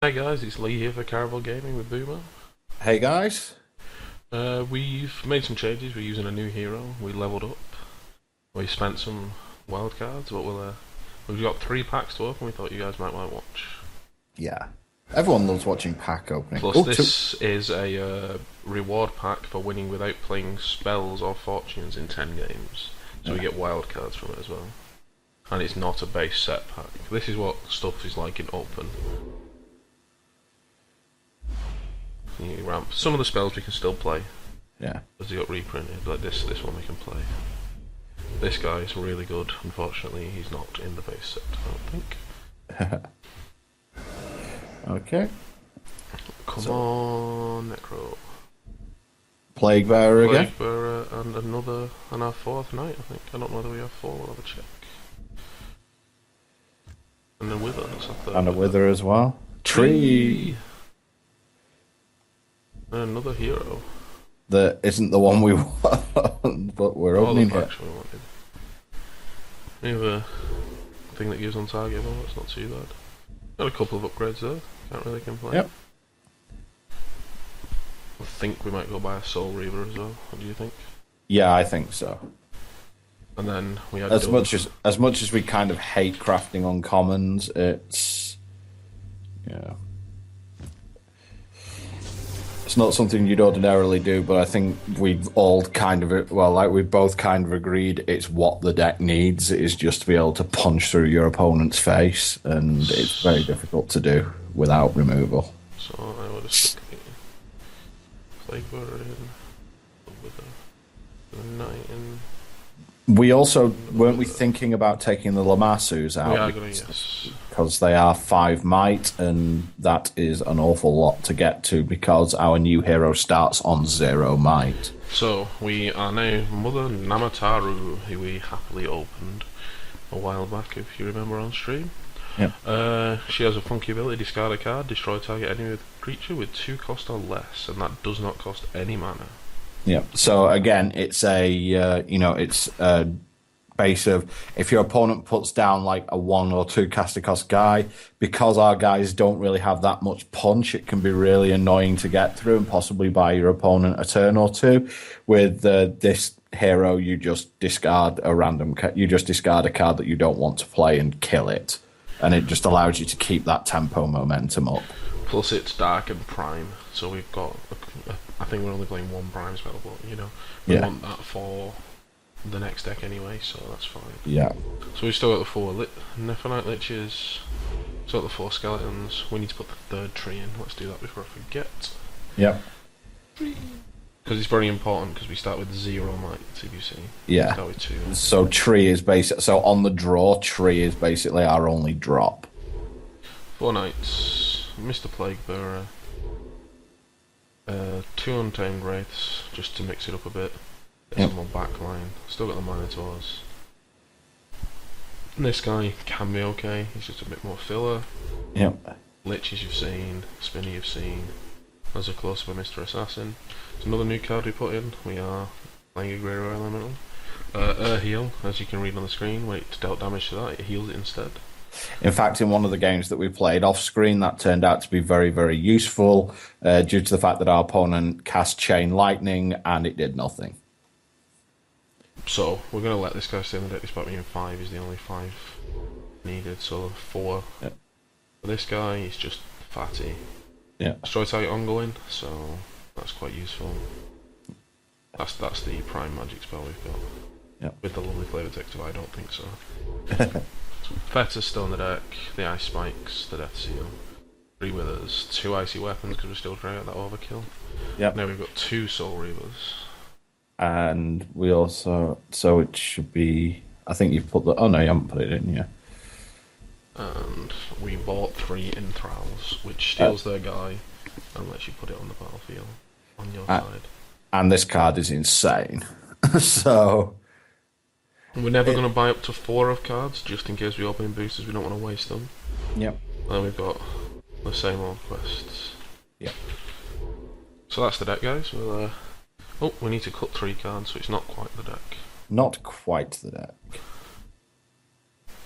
Hi guys, it's Lee here for Caravel Gaming with Boomer. Hey guys. We've made some changes. We're using a new hero. We leveled up. We spent some wildcards, but we've got 3 packs to open. We thought you guys might want to watch. Yeah. Everyone loves watching pack opening. Plus, this is a reward pack for winning without playing spells or fortunes in 10 games. So we get wildcards from it as well. And it's not a base set pack. This is what stuff is like in open. You ramp. Some of the spells we can still play. Yeah. As they got reprinted, like this one we can play. This guy is really good. Unfortunately, he's not in the base set, I don't think. Okay. Come on, Necro. Plague Bearer again. Plague Bearer and our 4th night, I think. I don't know whether we have 4, we'll have a check. And a Wither, that's our 3rd. And a Wither as well. Tree! And another hero. That isn't the one we want, but we're opening it. We wanted. We have a thing that gives on target, well, that's not too bad. Got a couple of upgrades though, can't really complain. Yep. I think we might go buy a Soul Reaver as well, what do you think? Yeah, I think so. And then we had as much as we kind of hate crafting on commons, it's it's not something you'd ordinarily do, but I think we've all kind of we both kind of agreed it's what the deck needs is just to be able to punch through your opponent's face, and it's very difficult to do without removal. So I would have stuck the Plague Bearer in with a Knight in. We also weren't we thinking about taking the Lamassus out? We are going to, yes. Because they are 5 might, and that is an awful lot to get to because our new hero starts on 0 might. So we are now Mother Namataru, who we happily opened a while back, if you remember on stream. Yep. She has a funky ability: discard a card, destroy target enemy creature with 2 cost or less, and that does not cost any mana. Yeah. So again, it's it's a base of if your opponent puts down like a 1 or 2 caster cost guy, because our guys don't really have that much punch, it can be really annoying to get through and possibly buy your opponent a turn or two. With this hero, you just discard a you just discard a card that you don't want to play and kill it, and it just allows you to keep that tempo momentum up. Plus, it's dark and prime, so we've got. I think we're only playing 1 prime spell, but we want that for the next deck anyway, so that's fine. Yeah. So we've still got the 4 Nephanite Liches, still got the 4 Skeletons. We need to put the 3rd tree in. Let's do that before I forget. Yep. Because it's very important, because we start with 0 might, CBC. Yeah. We start with 2. So tree is so on the draw, tree is basically our only drop. 4 Knights, Mr. Plague Bearer, 2 Untamed Wraiths, just to mix it up a bit. Get some more backline. Still got the Minotaurs. And this guy can be okay, he's just a bit more filler. Yep. Liches you've seen, Spinny you've seen. As a close by Mr. Assassin. It's another new card we put in. We are playing a Greyro Elemental. Heal, as you can read on the screen, when it dealt damage to that, it heals it instead. In fact, in one of the games that we played off screen, that turned out to be very, very useful due to the fact that our opponent cast Chain Lightning and it did nothing. So, we're going to let this guy stay in the deck despite being 5 is the only 5 needed, so 4. Yep. For this guy, he's just fatty. Yeah. Destroy target ongoing, so that's quite useful. That's the prime magic spell we've got. Yep. With the lovely flavor text, I don't think so. Feta's still in the deck, the Ice Spikes, the Death Seal, 3 Withers, 2 Icy Weapons because we're still trying to get that overkill. Yep. Now we've got 2 Soul Reavers. And we also, so it should be, I think you've put oh no, you haven't put it in yet. And we bought 3 Enthralls, which steals their guy and lets you put it on the battlefield on your side. And this card is insane. So we're never going to buy up to 4 of cards, just in case we open boosters, we don't want to waste them. Yep. And we've got the same old quests. Yep. So that's the deck, guys. We'll, oh, we need to cut 3 cards, so it's not quite the deck. Not quite the deck.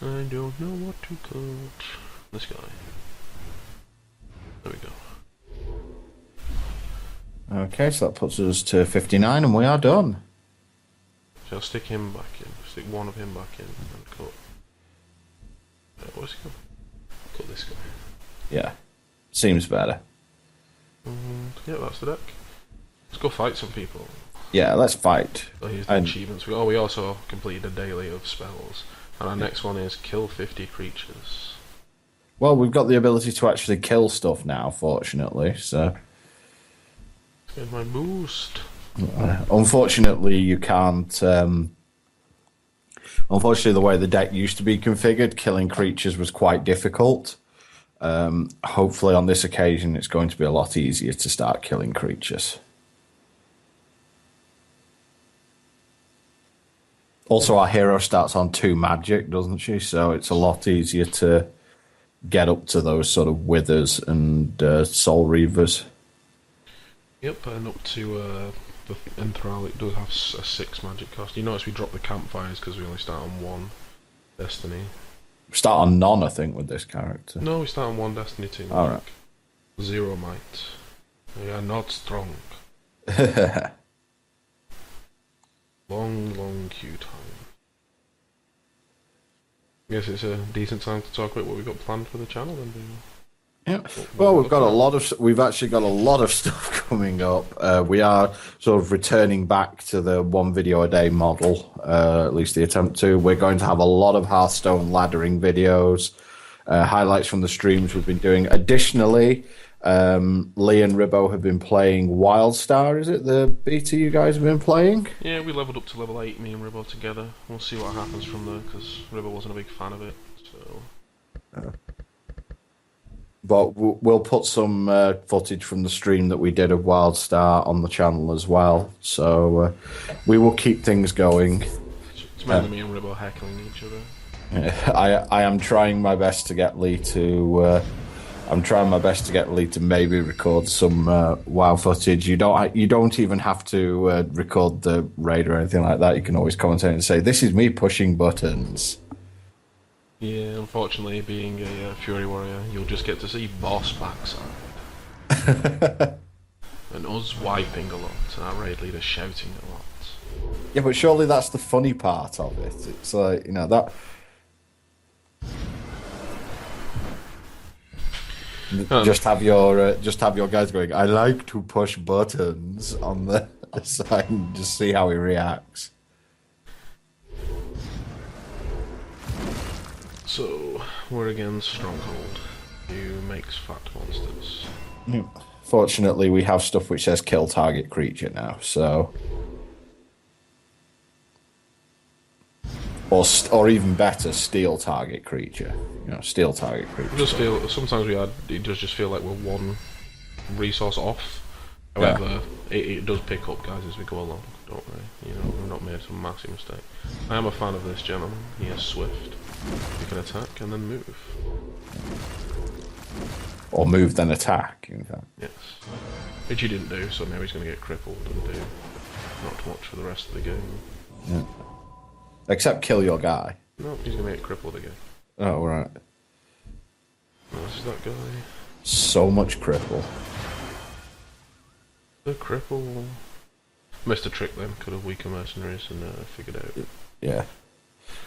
I don't know what to cut. This guy. Okay, so that puts us to 59, and we are done. So I'll stick him back in. Stick one of him back in and cut. What's he got? Cut this guy. Yeah, seems better. Yeah, that's the deck. Let's go fight some people. Yeah, let's fight. So here's the achievements. We also completed a daily of spells. And our next one is kill 50 creatures. Well, we've got the ability to actually kill stuff now, fortunately, so... Get my boost. Unfortunately, you can't... Unfortunately, the way the deck used to be configured, killing creatures was quite difficult. Hopefully, on this occasion, it's going to be a lot easier to start killing creatures. Also, our hero starts on 2 magic, doesn't she? So it's a lot easier to get up to those sort of withers and soul reavers. Yep, and up to the enthrall, it does have a 6 magic cost. You notice we drop the campfires because we only start on 1 destiny. We start on none, I think, with this character. No, we start on 1 destiny too. Alright. 0 might. We are not strong. Long queue time. Guess it's a decent time to talk about what we've got planned for the channel then, do you? Yeah. Well, we've actually got a lot of stuff coming up. We are sort of returning back to the 1 video a day model, at least the attempt to. We're going to have a lot of Hearthstone laddering videos, highlights from the streams we've been doing. Additionally, Lee and Ribbo have been playing Wildstar. Is it the beta you guys have been playing? Yeah, we leveled up to level 8, me and Ribbo together. We'll see what happens from there, because Ribbo wasn't a big fan of it, so... But we'll put some footage from the stream that we did of Wildstar on the channel as well. So we will keep things going. It's mainly me and Ribbo heckling each other. I am trying my best to get Lee to. I'm trying my best to get Lee to maybe record some WoW footage. You don't even have to record the raid or anything like that. You can always commentate and say, "This is me pushing buttons." Yeah, unfortunately, being a Fury Warrior, you'll just get to see boss backside. And us wiping a lot, and our raid leader shouting a lot. Yeah, but surely that's the funny part of it. It's like, that... Just have your guys going, "I like to push buttons" on the side and just see how he reacts. So, we're against Stronghold, who makes fat monsters. Fortunately, we have stuff which says kill target creature now, so... Or even better, steal target creature. Steal target creature. I just feel, sometimes it does just feel like we're 1 resource off. However, it does pick up guys as we go along, don't we? We've not made some massive mistake. I am a fan of this gentleman. He is swift. You can attack and then move. Or move then attack, in fact. Yes. Which he didn't do, so now he's going to get crippled and do not much for the rest of the game. Yeah. Except kill your guy. No, he's going to get crippled again. Oh, right. This is that guy. So much cripple. The cripple. Missed a trick then, could have weaker mercenaries and figured out. Yeah.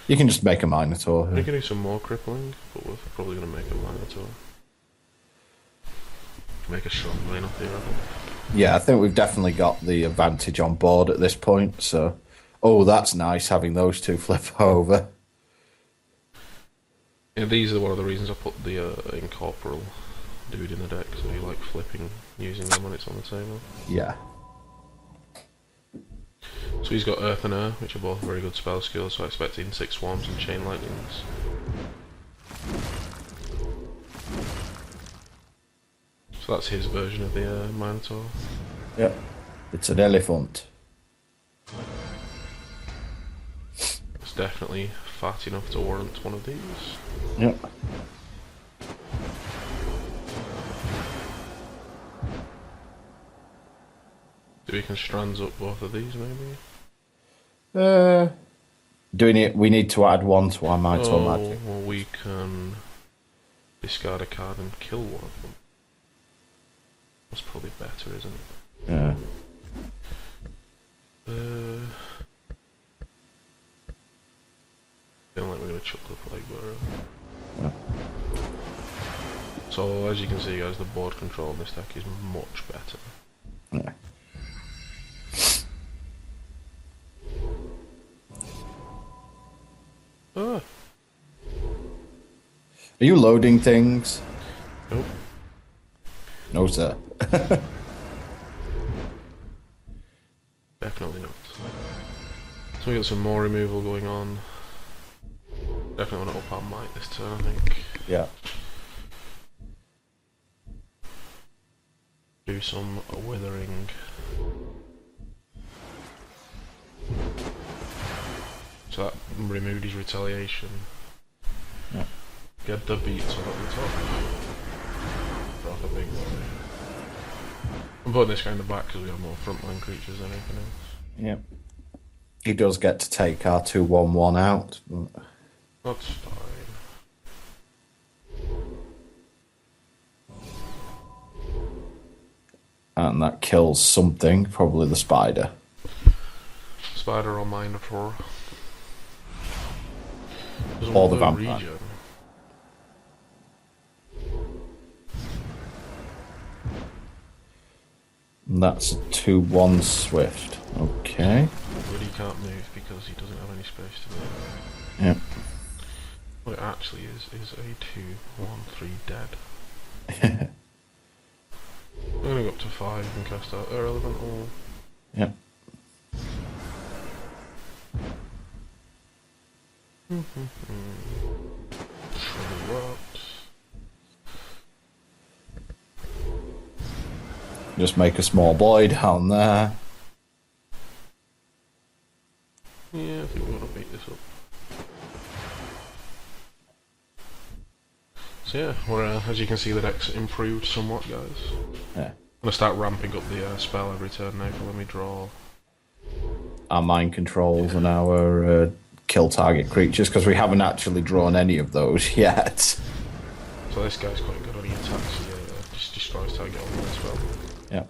You can just make a Minotaur. We can do some more crippling, but we're probably going to make a Minotaur. Make a strong lane off the other. Yeah, I think we've definitely got the advantage on board at this point, so... Oh, that's nice, having those 2 flip over. Yeah, these are one of the reasons I put the Incorporeal dude in the deck, so you like flipping, using them when it's on the table. Yeah. So he's got Earth and Air, which are both very good spell skills, so I expect Insect Swarms and Chain Lightnings. So that's his version of the Minotaur. Yep. It's an elephant. It's definitely fat enough to warrant one of these. Yep. So we can strands up both of these, maybe? We need to add 1 to our Minotaur magic. Well, we can discard a card and kill one of them. That's probably better, isn't it? Yeah. as you can see, guys, the board control of this deck is much better. Yeah. Ah. Are you loading things? Nope. No, sir. Definitely not. So we got some more removal going on. Definitely want to up our might this turn, I think. Yeah. Do some withering. So that removed his retaliation. Yeah. Get the beats on at the top. Drop a big boy. I'm putting this guy in the back because we have more frontline creatures than anything else. Yep. He does get to take our 2/1/1 out. But... That's fine. And that kills something, probably the spider. Spider or Minotaur. Or the vampire. Regen. And that's a 2/1 swift. Okay. But he can't move because he doesn't have any space to move. Yep. What it actually is a 2/1/3 dead. I'm going to go up to 5 and cast out Irrelevant All. Yep. Shredder Rocks. Just make a small boy down there. Yeah, I think we want to beat this up. So yeah, we're, as you can see, the deck's improved somewhat, guys. Yeah. I'm going to start ramping up the spell every turn now, so let me draw. Our mind controls and our kill target creatures, because we haven't actually drawn any of those yet. So this guy's quite good when he attacks, he just destroys target on the spell. Yep.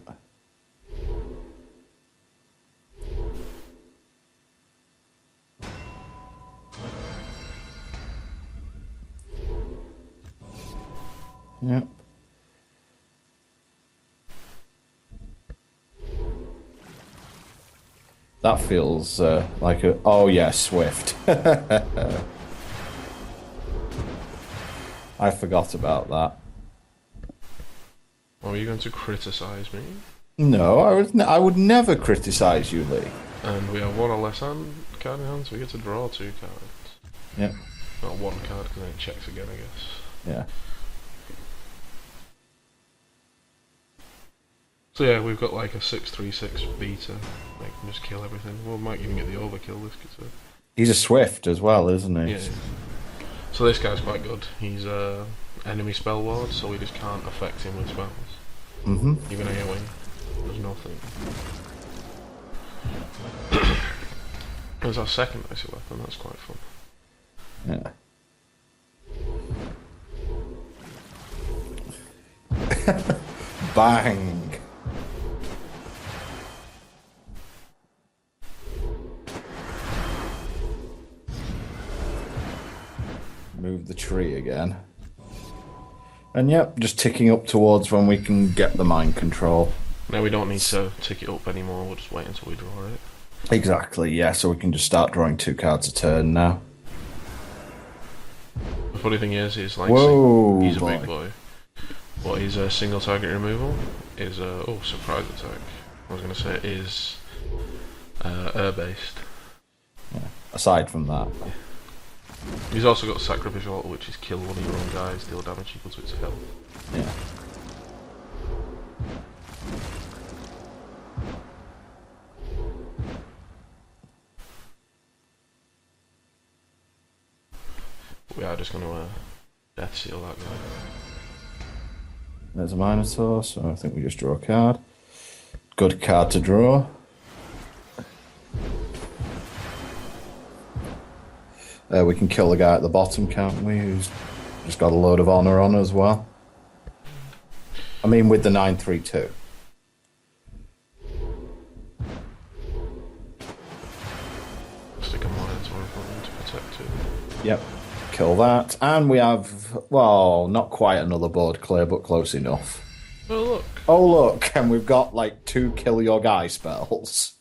Yep. That feels like a... Oh, yeah, Swift. I forgot about that. Are you going to criticise me? No, I would never criticise you, Lee. And we have one or less card in hand, so we get to draw 2 cards. Yep. Not 1 card, because then it checks again, I guess. Yeah. So yeah, we've got like a 6/3/6 beta. Like, just kill everything. We might even get the overkill this could. He's a Swift as well, isn't he? Yeah. So this guy's quite good. He's enemy spell ward, so we just can't affect him with spells. Mm-hmm. Even AoE, there's nothing. There's our second icy weapon. That's quite fun. Yeah. Bang. Move the tree again. And yep, just ticking up towards when we can get the mind control. Now we don't need to tick it up anymore, we'll just wait until we draw it. Exactly, yeah, so we can just start drawing 2 cards a turn now. The funny thing is like, whoa, he's a big boy. But his single target removal is, oh, surprise attack. I was going to say is air-based. Yeah. Aside from that. Yeah. He's also got Sacrificial Altar, which is kill one of your own guys, deal damage equal to its health. Yeah. We are just going to Death Seal that guy. There's a Minotaur, so I think we just draw a card. Good card to draw. We can kill the guy at the bottom, can't we? Who's just got a load of honor on as well. I mean, with the 9/3/2. Stick a Minotaur in front to protect it. Yep. Kill that. And we have Well, not quite another board clear, but close enough. Oh look. Oh look, and we've got like 2 kill your guy spells.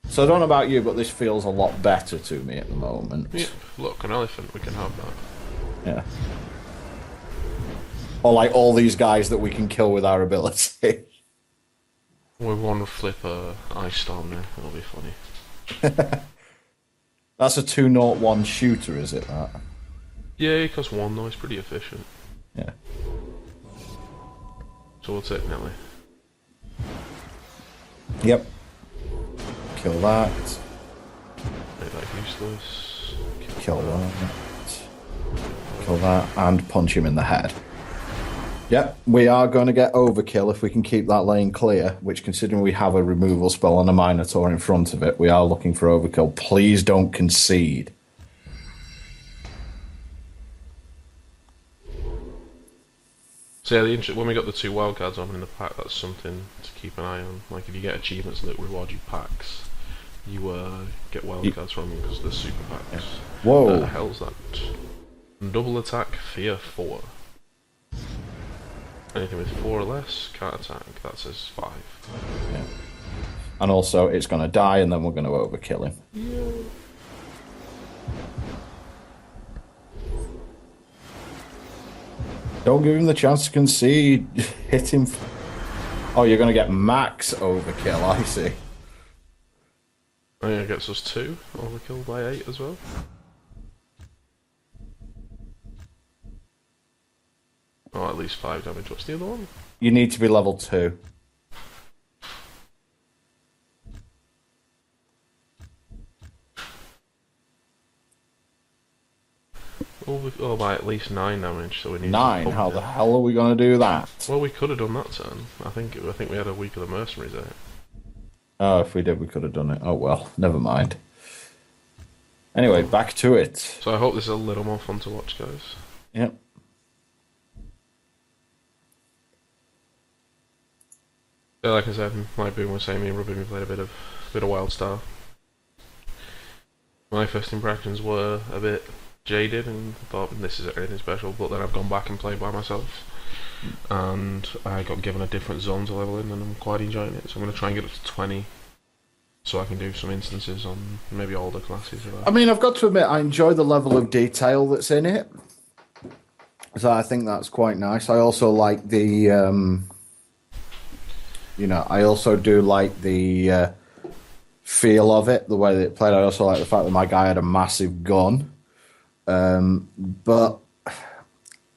So I don't know about you, but this feels a lot better to me at the moment. Yeah, look, an elephant, we can have that. Yeah. Or like all these guys that we can kill with our ability. We want to flip a ice storm there, that'll be funny. That's a 2-0-1 shooter, is it, that? Yeah, it costs 1 though, it's pretty efficient. Yeah. So we'll take Nelly. Yep. Kill that. Make that useless. Kill that. Kill that. And punch him in the head. Yep, we are going to get overkill if we can keep that lane clear, which, considering we have a removal spell and a Minotaur in front of it, we are looking for overkill. Please don't concede. So yeah, when we got the 2 wildcards on in the pack, that's something to keep an eye on. Like if you get achievements that reward you packs, you get wildcards from them because they're super packs. Yeah. Whoa! What the hell's that? Double attack, fear 4. Anything with 4 or less, can't attack. That says 5. Yeah. And also, it's going to die, and then we're going to overkill him. Yeah. Don't give him the chance to concede. Hit him. Oh, you're going to get max overkill, I see. I think it gets us 2, overkill by 8 as well. Oh, at least 5 damage. What's the other one? You need to be level 2. Oh, by at least 9 damage. So we need 9? How the hell are we going to do that? Well, we could have done that turn. I think we had a week of the mercenaries out. Oh, if we did, we could have done it. Oh well, never mind. Anyway, back to it. So I hope this is a little more fun to watch, guys. Yep. Yeah, like I said, like Boom was saying, me and Ruben, we played a bit of WildStar. My first impressions were a bit jaded and thought this is anything special, but then I've gone back and played by myself, and I got given a different zone to level in, and I'm quite enjoying it. So I'm going to try and get up to 20, so I can do some instances on maybe older classes. I mean, I've got to admit, I enjoy the level of detail that's in it, so I think that's quite nice. I also like the, I also do like the feel of it, the way that it played. I also like the fact that my guy had a massive gun. But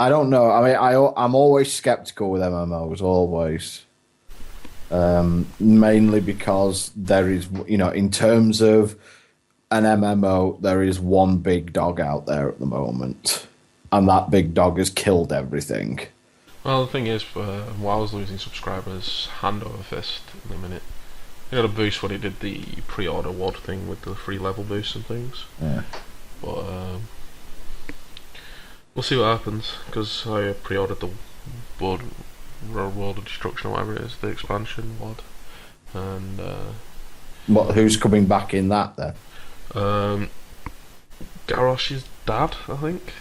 I don't know. I mean, I'm always skeptical with MMOs, always. Mainly because there is, in terms of an MMO, there is one big dog out there at the moment. And that big dog has killed everything. Well, the thing is, WoW's losing subscribers hand over fist in a minute. It got a boost when it did the pre-order WOD thing with the free level boosts and things. Yeah. But we'll see what happens, because I pre-ordered the World of Destruction or whatever it is, the expansion WOD, and who's coming back in that then? Garrosh's dad, I think,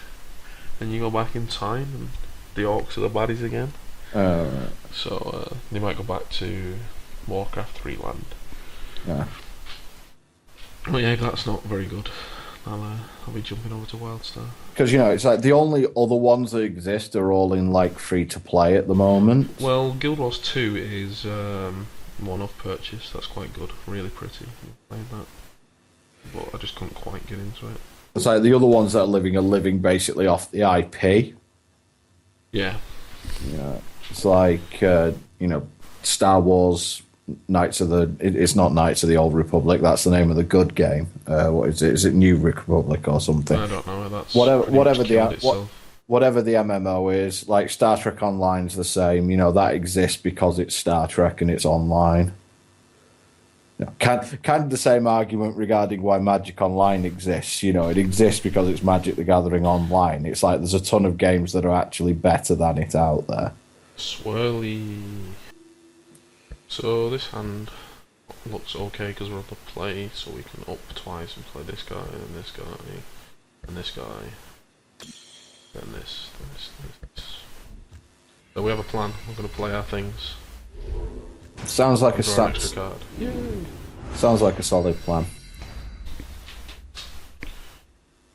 and you go back in time, and the orcs are the baddies again. Right. So they might go back to Warcraft 3 land. Yeah. But yeah, that's not very good. I'll be jumping over to WildStar. Because, it's like the only other ones that exist are all in, like, free-to-play at the moment. Well, Guild Wars 2 is one-off purchase. That's quite good. Really pretty. Played that. But I just couldn't quite get into it. It's like the other ones that are living basically off the IP. Yeah. Yeah. It's like, Star Wars... it's not Knights of the Old Republic. That's the name of the good game. What is it? Is it New Republic or something? I don't know. That's whatever the MMO is. Like Star Trek Online's the same. That exists because it's Star Trek and it's online. Kind of the same argument regarding why Magic Online exists. It exists because it's Magic the Gathering Online. It's like there's a ton of games that are actually better than it out there. Swirly. So this hand looks okay because we're on the play, so we can up twice and play this guy and this guy and this guy. then this, then this, then this. So we have a plan. We're going to play our things. Sounds like Draw an extra card. Yay! Sounds like a solid plan.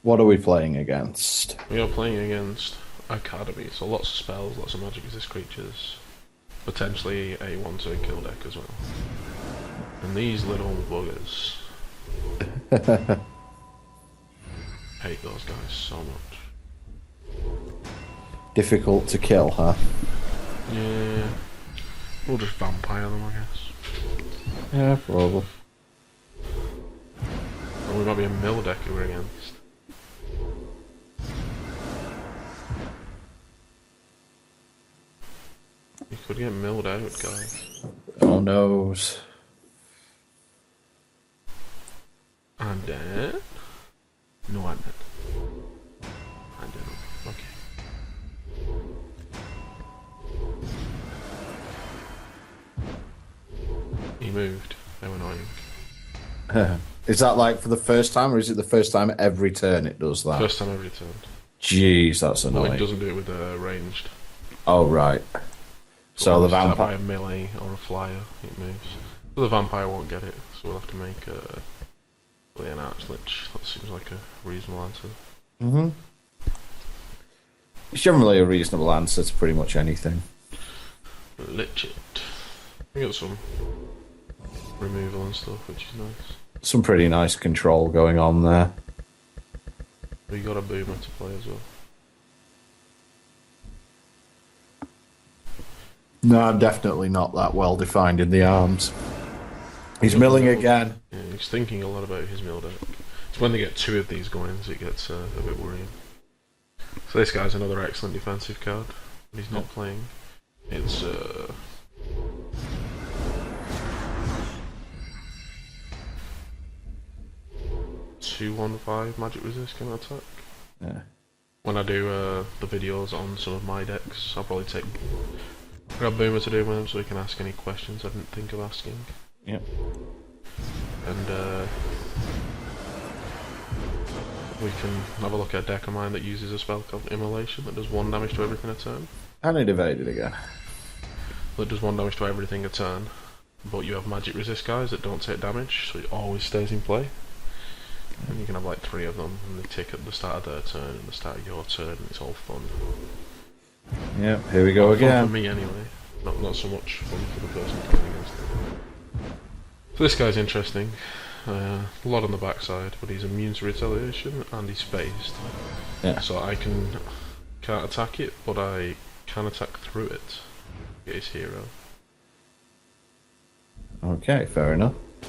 What are we playing against? We are playing against Academy, so lots of spells, lots of magic resist creatures. Potentially a one-turn kill deck as well. And these little buggers. Hate those guys so much. Difficult to kill, huh? Yeah. We'll just vampire them, I guess. Yeah, probably. Or we might be a mill deck we're against. You could get milled out, guys. Oh noes. I'm dead. No, I'm dead. I'm dead. Okay. He moved. They were annoying. Is that like for the first time, or is it the first time every turn it does that? First time every turn. Jeez, that's Well, annoying. it doesn't do it with ranged. Oh, right. So the By vampire... a melee or a flyer, it moves. But the vampire won't get it, so we'll have to make an arch-lich. That seems like a reasonable answer. Mm-hmm. It's generally a reasonable answer to pretty much anything. Lich it. We got some removal and stuff, which is nice. Some pretty nice control going on there. We got a boomer to play as well. No, I'm definitely not that well defined in the arms. He's milling again. Yeah, he's thinking a lot about his mill deck. It's when they get two of these going, it gets a bit worrying. So this guy's another excellent defensive card, but he's not playing. It's 2-1-5 magic resist can attack. Yeah. When I do the videos on some of my decks, I'll probably grab Boomer to do with him so he can ask any questions I didn't think of asking. Yep. And we can have a look at a deck of mine that uses a spell called Immolation that does 1 damage to everything a turn. And it evaded again. That does 1 damage to everything a turn, but you have magic resist guys that don't take damage, so it always stays in play. And you can have like 3 of them, and they tick at the start of their turn and the start of your turn, and it's all fun. Yep, here we go Fun again. for me anyway, not so much fun for the person playing against it. So this guy's interesting. A lot on the backside, but he's immune to retaliation and he's phased. Yeah. So I can't attack it, but I can attack through it. Get his hero. Okay, fair enough. I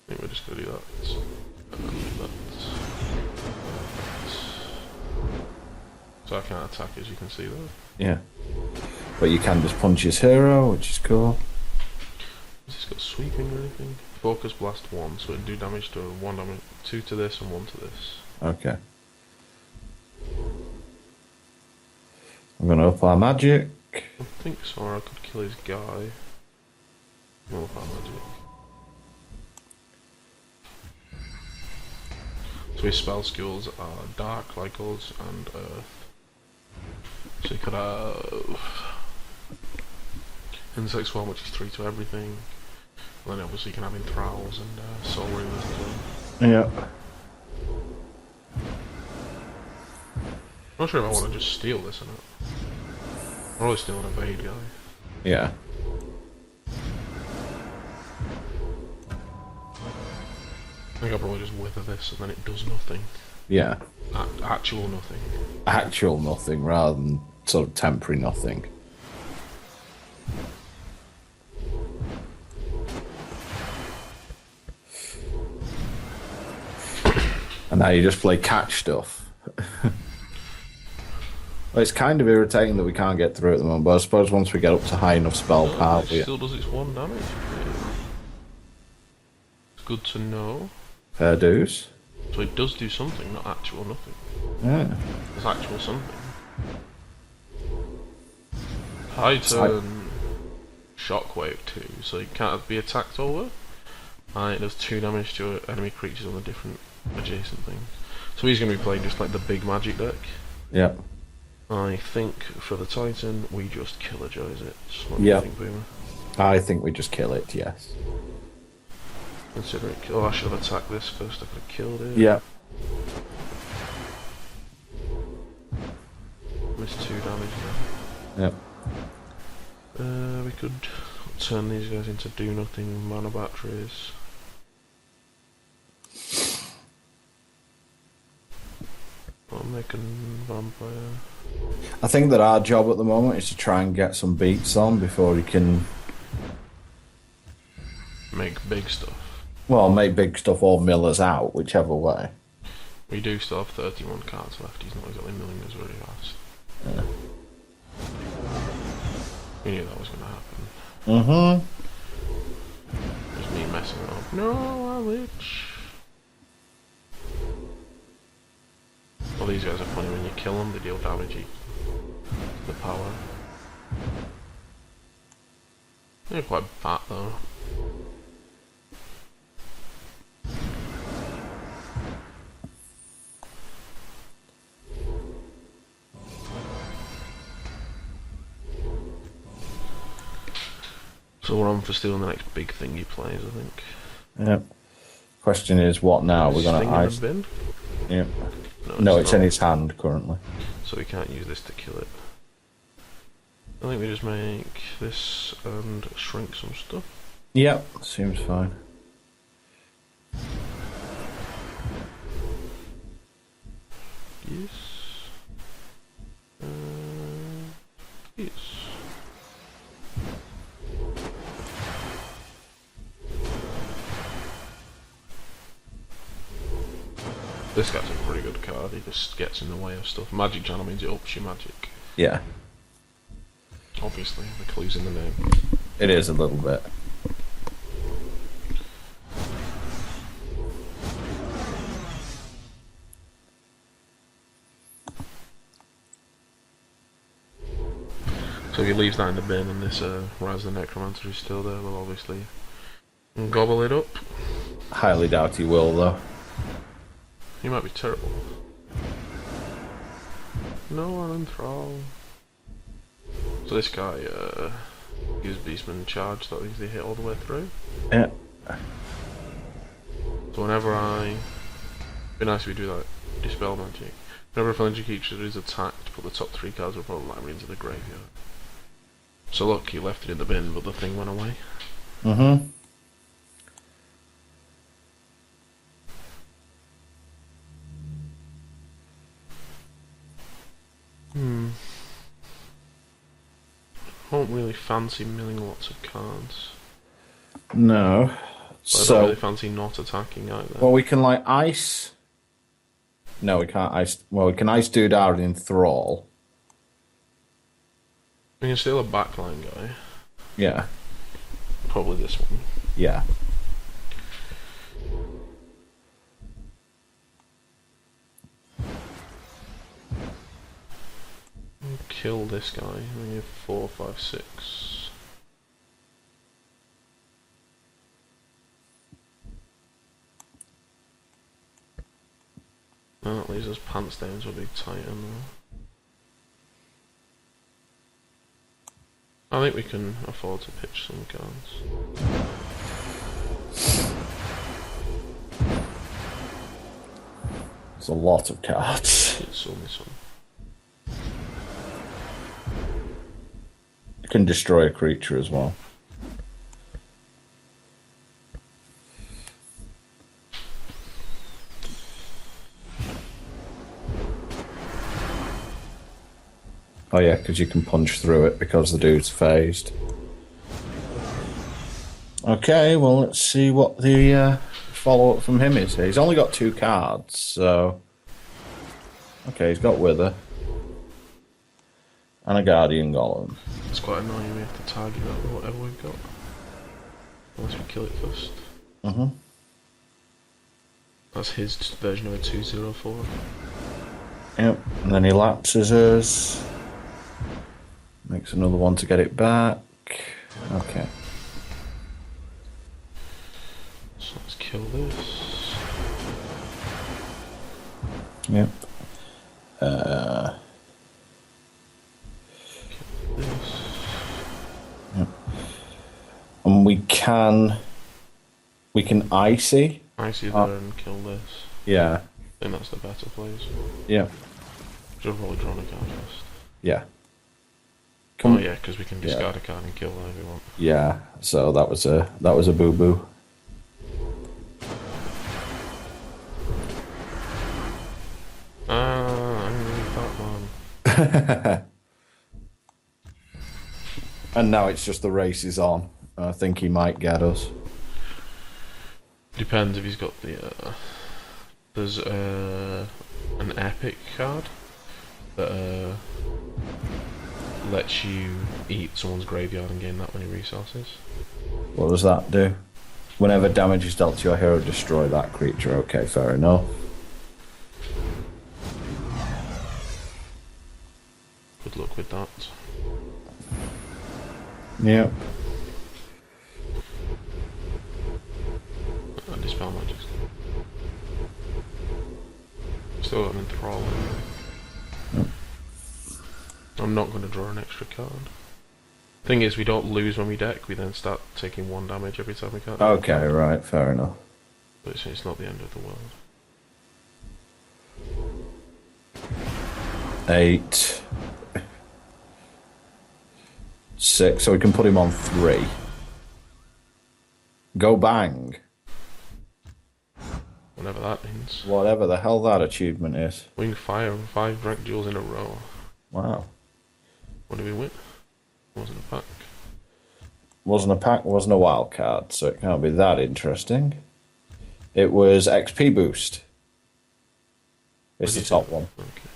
think we're just gonna do that. So I can't attack, as you can see there. Yeah. But you can just punch his hero, which is cool. Has this got sweeping or anything? Focus blast 1, so it do damage to 1 damage, 2 to this and 1 to this. Okay. I'm gonna apply magic. I think so, or I could kill his guy. We'll apply magic. So his spell skills are dark, like us, and earth. So you could have Insect Swarm, which is 3 to everything. And then obviously you can have Enthralls and Soul Reavers as well. Yeah. I'm not sure if I want to just steal this or not. I'll probably steal an evade guy. Yeah. I think I'll probably just wither this and then it does nothing. Yeah. Actual nothing. Actual nothing rather than sort of temporary nothing. And now you just play catch stuff. Well, it's kind of irritating that we can't get through at the moment, but I suppose once we get up to high enough spell power... It still does its 1 damage. It's good to know. Fair dues. So it does do something, not actual nothing. Yeah. It's actual something. High turn Shockwave 2, so it can't be attacked over. And it does 2 damage to enemy creatures on the different adjacent things. So he's going to be playing just like the big magic deck. Yeah. I think for the Titan, we just Killer-Joys it. What do Yeah. you think, Boomer? I think we just kill it, yes. Consider it. Oh, I should have attacked this first. I could have killed it. Yeah. Missed 2 damage now. Yep. We could turn these guys into do-nothing mana batteries. American Vampire. I think that our job at the moment is to try and get some beats on before he can... Make big stuff. Well, make big stuff or mill us out, whichever way. We do still have 31 cards left. He's not exactly milling us very fast. Yeah. We knew that was going to happen. Mm-hmm. Just me messing up. No, I lich. Well, these guys are funny. When you kill them, they deal damage equal to the power. They're quite fat though. So we're on for stealing the next big thing he plays, I think. Yep. Question is, what now? We're going to ice... bin? Yep. No, it's in his hand currently. So we can't use this to kill it. I think we just make this and shrink some stuff. Yep, seems fine. Yes. Yes. This guy's a pretty good card, he just gets in the way of stuff. Magic Channel means it ups your magic. Yeah. Obviously, the clue's in the name. It is a little bit. So if he leaves that in the bin and this Rise of the Necromancer is still there, we'll obviously gobble it up. Highly doubt he will, though. He might be terrible. No one enthrall. So this guy gives Beastman charge, that means they hit all the way through. Yeah. So whenever it'd be nice if we do that Dispel Magic. Whenever a Phalangic creature is attacked, put the top 3 cards of opponent library into the graveyard. So look, he left it in the bin, but the thing went away. Mm-hmm. I don't really fancy milling lots of cards. No. But I don't really fancy not attacking either. Well, we can, like, ice... No, we can't ice... Well, we can ice Dudar in Thrall. We can steal a backline guy. Yeah. Probably this one. Yeah. Kill this guy. We have 4, 5, 6. Oh, that leaves us pants down to a big Titan. I think we can afford to pitch some cards. It's a lot of cards. It's only some. You can destroy a creature as well. Oh yeah, because you can punch through it because the dude's phased. Okay, well let's see what the follow-up from him is. He's only got 2 cards, so... Okay, he's got Wither. And a Guardian Golem. It's quite annoying, we have to target that with whatever we've got. Unless we kill it first. Mm-hmm. That's his version of a 2/04. Yep, and then he lapses us. Makes another one to get it back. Okay. So let's kill this. Yep. This. And we can icy. Icy there and kill this. Yeah. I think that's the better place. Yeah. Should have probably drawn a card first. Yeah. Oh yeah, because we can discard a card and kill that if we want. Yeah. So that was a boo boo. I'm really fat man. And now it's just the race is on. I think he might get us. Depends if he's got the. There's an epic card that lets you eat someone's graveyard and gain that many resources. What does that do? Whenever damage is dealt to your hero, destroy that creature. Okay, fair enough. Good luck with that. Yep. Dispel magic. Still got an enthrall. Yep. I'm not going to draw an extra card. Thing is, we don't lose when we deck, we then start taking 1 damage every time we can't. Okay, right, fair enough. But it's not the end of the world. 8. 6, so we can put him on 3. Go bang. Whatever that means. Whatever the hell that achievement is. Wing fire 5 rank duels in a row. Wow. What did we win? Wasn't a pack. Wasn't a pack, wasn't a wild card, so it can't be that interesting. It was XP boost. It's the top one. Okay.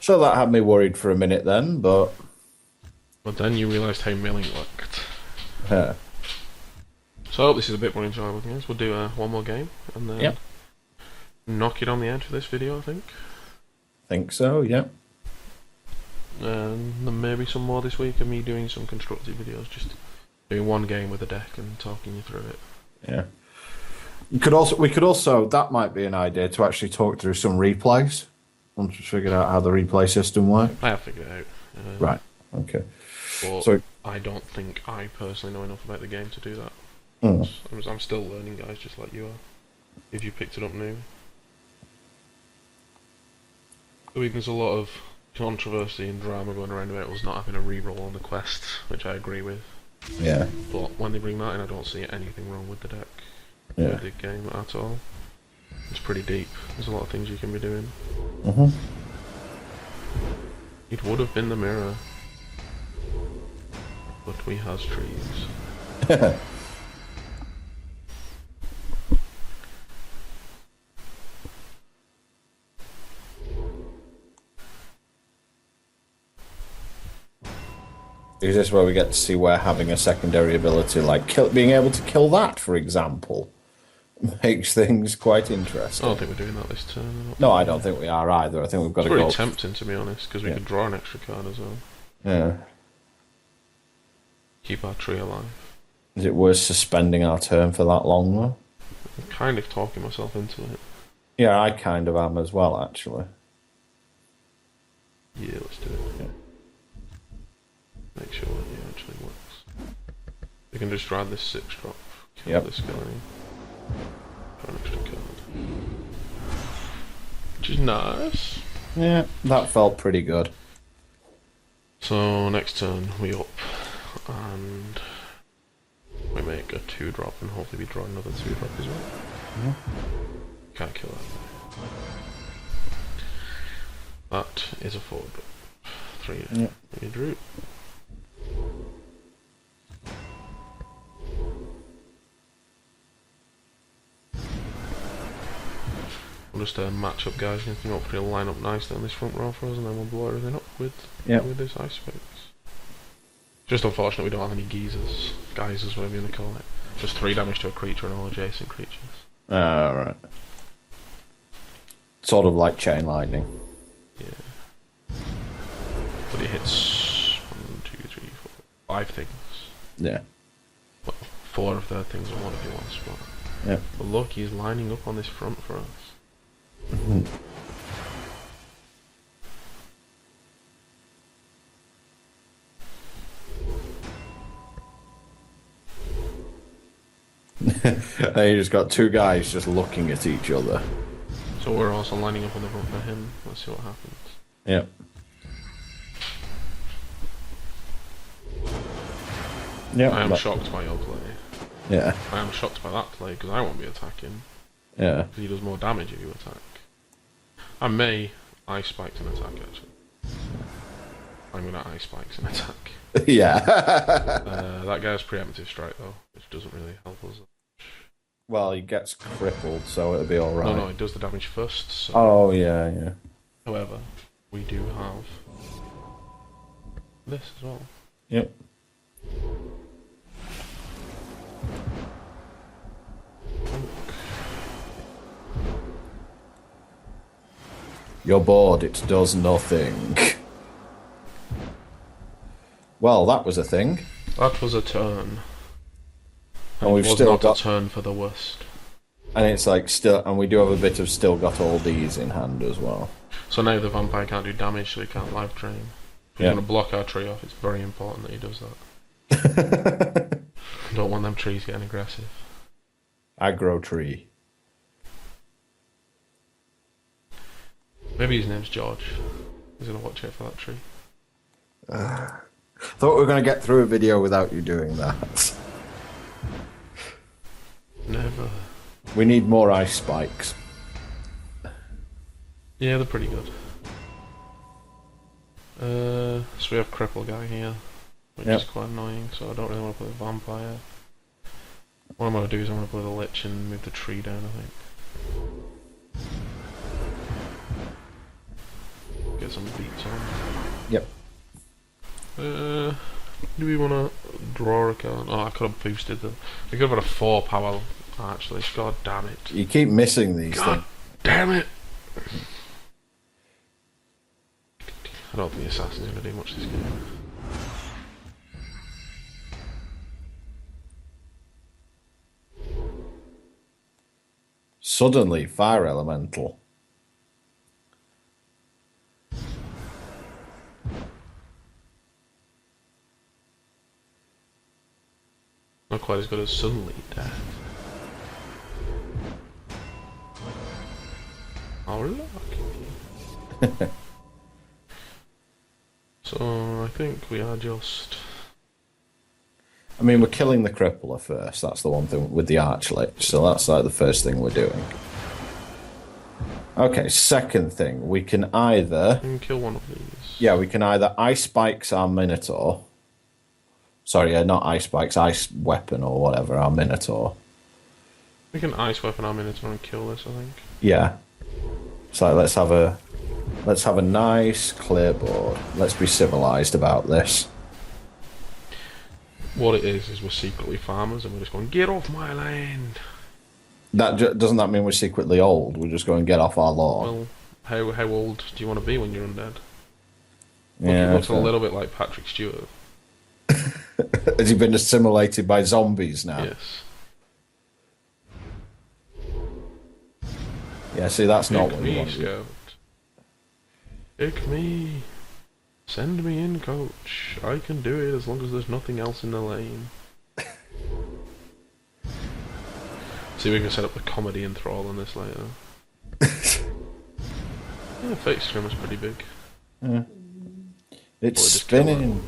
So that had me worried for a minute then, but... But then you realised how milling looked. Yeah. So I hope this is a bit more enjoyable, guys. We'll do one more game, and then knock it on the end for this video, I think. Think so, yeah. And then maybe some more this week of me doing some constructive videos, just doing one game with a deck and talking you through it. Yeah. We could also, that might be an idea to actually talk through some replays. Once we figured out how the replay system works. I have figured it out. Right, okay. But So, I don't think I personally know enough about the game to do that. Mm. I'm still learning, guys, just like you are. If you picked it up new. I mean, there's a lot of controversy and drama going around about us not having a reroll on the quest, which I agree with. Yeah. But when they bring that in, I don't see anything wrong with the deck. Yeah. With the game at all. It's pretty deep. There's a lot of things you can be doing. Mm-hmm. It would have been the mirror. But we has trees. Is this where we get to see where having a secondary ability like being able to kill that, for example, makes things quite interesting? I don't think we're doing that this turn. No, I don't think we are either. I think we've got It's to go. pretty tempting, to be honest, because we could draw an extra card as well. Yeah. Keep our tree alive. Is it worth suspending our turn for that long, though? I'm kind of talking myself into it. Yeah, I kind of am as well, actually. Yeah, let's do it. Yeah. Make sure it actually works. We can just drive this 6-drop. Kill Yep. this guy. Draw an extra card. Which is nice. Yeah, that felt pretty good. So next turn we up and we make a 2-drop and hopefully we draw another 2-drop as well. Yeah. Can't kill that. That is a 4-drop. 3. Yeah. We drew. We'll just match up guys and hopefully it'll line up nicely on this front row for us, and then we'll blow everything up with this ice space. Just unfortunate we don't have any geysers, whatever you want to call it. Just 3 damage to a creature and all adjacent creatures. Right. Sort of like chain lightning. Yeah. But it hits 1, 2, 3, 4, 5 things. Yeah. Well, 4 of their things and 1 if he wants, but... Yeah. But look, he's lining up on this front for us. And you just got 2 guys just looking at each other. So we're also lining up on the front for him. Let's see what happens. Yep. Yeah. I am shocked by your play. Yeah. I am shocked by that play because I won't be attacking. Yeah. He does more damage if you attack. I may ice spikes an attack actually. I'm gonna ice spikes an attack. Yeah. That guy's preemptive strike though, which doesn't really help us. Well, he gets crippled, so it'll be alright. No, it does the damage first. So. Oh, yeah, yeah. However, we do have this as well. Yep. You're bored, it does nothing. Well, that was a thing. That was a turn. And we've it was still not got... a turn for the worst. And it's like still... And we do have a bit of still got all these in hand as well. So now the vampire can't do damage, so he can't life drain. If he's going to block our tree off, it's very important that he does that. I don't want them trees getting aggressive. Aggro tree. Maybe his name's George. He's going to watch out for that tree. Thought we were going to get through a video without you doing that. Never. We need more ice spikes. Yeah, they're pretty good. So we have Cripple Guy here, which is quite annoying, so I don't really want to play the Vampire. What I'm going to do is I'm going to play the Lich and move the tree down, I think. Get some beats on. Yep. Do we want to draw a card? Oh, I could have boosted them. We could have had a 4 power, actually. God damn it. You keep missing these things. Damn it! I don't think the Assassin's going to do much this game. Suddenly, Fire Elemental. Not quite as good as Suddenly Death. Oh, lucky. So, I think we are just... I mean, we're killing the Crippler first. That's the one thing with the Archlich. So that's like the first thing we're doing. Okay, second thing. We can either... We can kill one of these. Yeah, we can either Ice Spikes our Minotaur. Sorry, not Ice Spikes, Ice Weapon or whatever, our Minotaur. We can Ice Weapon our Minotaur and kill this, I think. Yeah. So let's have a nice clear board. Let's be civilized about this. What it is we're secretly farmers and we're just going, get off my land! Doesn't that mean we're secretly old? We're just going to get off our lawn. Well, how old do you want to be when you're undead? Yeah, He looks a little bit like Patrick Stewart. Has he been assimilated by zombies now? Yes. Yeah, see, that's not Pick what we me, want. Scout. Pick me. Send me in, coach. I can do it as long as there's nothing else in the lane. See, we can set up the comedy enthrall on this later. Yeah, Fate Scrim is pretty big. Yeah. It's Or just kill spinning.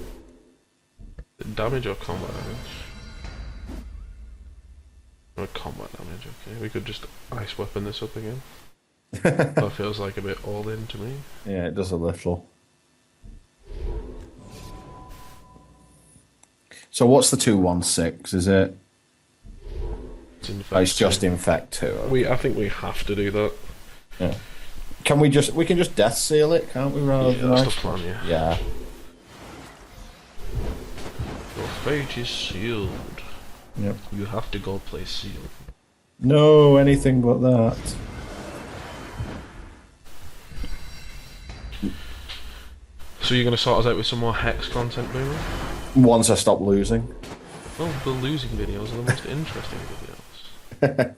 Damage or combat damage? Or combat damage, okay. We could just Ice Weapon this up again. That feels like a bit all in to me. Yeah, it does a little. So what's the 216? Is it? It's just Infect 2. I think we have to do that. Yeah. We can just Death Seal it, can't we? Rather than That's the Ice? plan, yeah. Yeah. Your fate is sealed. Yep. You have to go play sealed. No, anything but that. So you're going to sort us out with some more Hex content, Boomer? Once I stop losing. Well, the losing videos are the most interesting videos.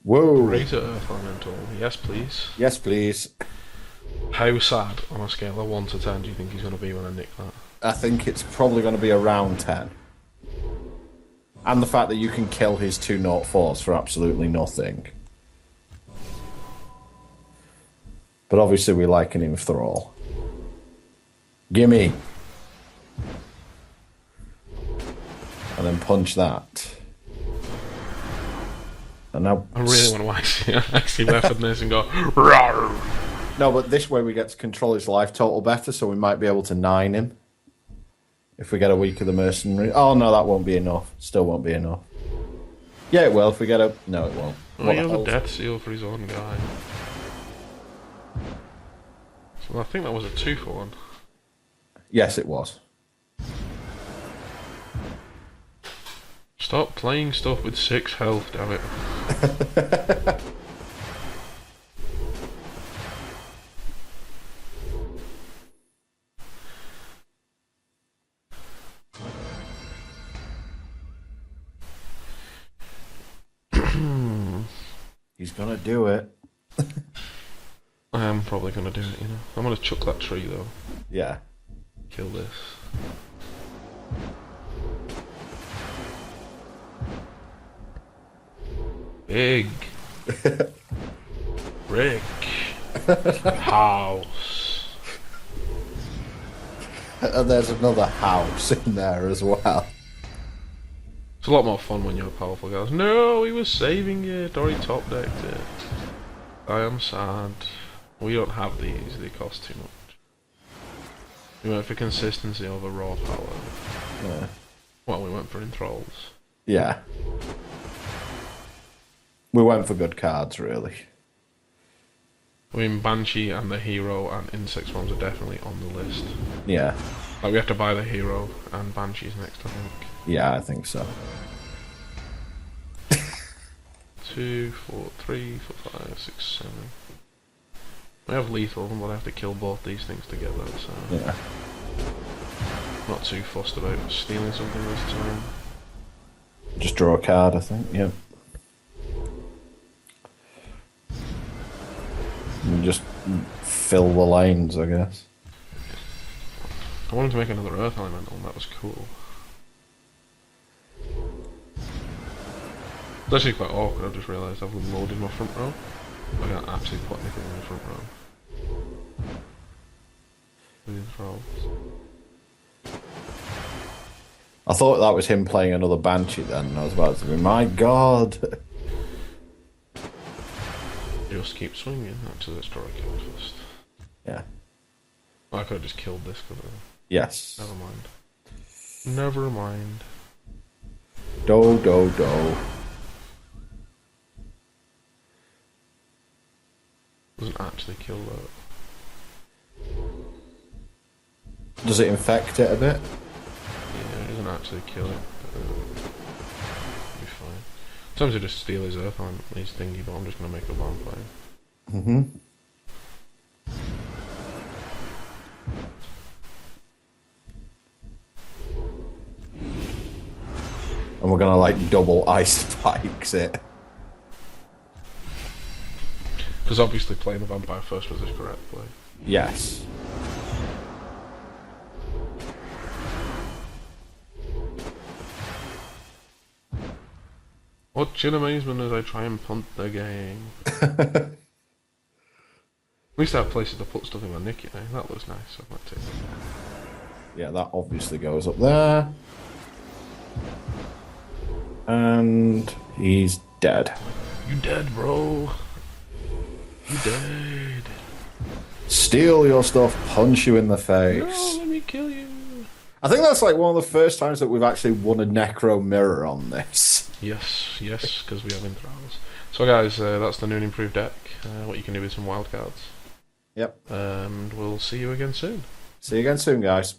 Whoa. Greater Earth Elemental. Yes, please. Yes, please. How sad on a scale of 1 to 10 do you think he's going to be when I nick that? I think it's probably going to be around 10. And the fact that you can kill his 204s for absolutely nothing. But obviously we liken him thrall. Gimme! And then punch that. And now... I really want to actually weapon this and go Rawr! No, but this way we get to control his life total better, so we might be able to 9 him. If we get a week of the mercenary. Oh no, that won't be enough. Still won't be enough. Yeah, it will if we get a... No, it won't. Oh, he has a death seal for his own guy. So I think that was a 2-for-1. Yes, it was. Stop playing stuff with 6 health, damn it. He's gonna do it. I am probably going to do it, you know. I'm going to chuck that tree though. Yeah. Kill this. Big. Brick. House. And there's another house in there as well. It's a lot more fun when you're powerful guys. No, he was saving it, or he top decked it. I am sad. We don't have these, they cost too much. We went for consistency over raw power. Yeah. Well, we went for enthralls. Yeah. We went for good cards, really. I mean, Banshee and the hero and insect ones are definitely on the list. Yeah. Like, we have to buy the hero and Banshee's next, I think. Yeah, I think so. 2, 4, 3, 4, 5, 6, 7. We have lethal, but I have to kill both these things together, so... Yeah. Not too fussed about stealing something this time. Just draw a card, I think, yep. And just fill the lanes, I guess. I wanted to make another Earth Elemental, and that was cool. It's actually quite awkward, I've just realised I've loaded my front row. I can't actually put anything in the front row. With enthralls. I thought that was him playing another Banshee then, and I was about to be, my god! Just keep swinging, actually let's draw a card first. Yeah. Well, I could have just killed this, couldn't I? Yes. Never mind. Never mind. Do, do, do. Doesn't actually kill that. Does it infect it a bit? Yeah, it doesn't actually kill it. But, it'll be fine. Sometimes I just steal his earth on his thingy, but I'm just going to make a vampire. Mm-hmm. And we're gonna like double ice spikes it. Because obviously playing the vampire first was the correct play. Yes. Watch in amazement as I try and punt the game. At least I have places to put stuff in my nick, you know. That looks nice, so I might take that. Yeah, that obviously goes up there. And he's dead. You dead, bro. You dead. Steal your stuff, punch you in the face. No, let me kill you. I think that's like one of the first times that we've actually won a Necro mirror on this. Yes, yes, because we have enthralls. So guys, that's the new and improved deck. What you can do with some wild cards. Yep. And we'll see you again soon. See you again soon, guys.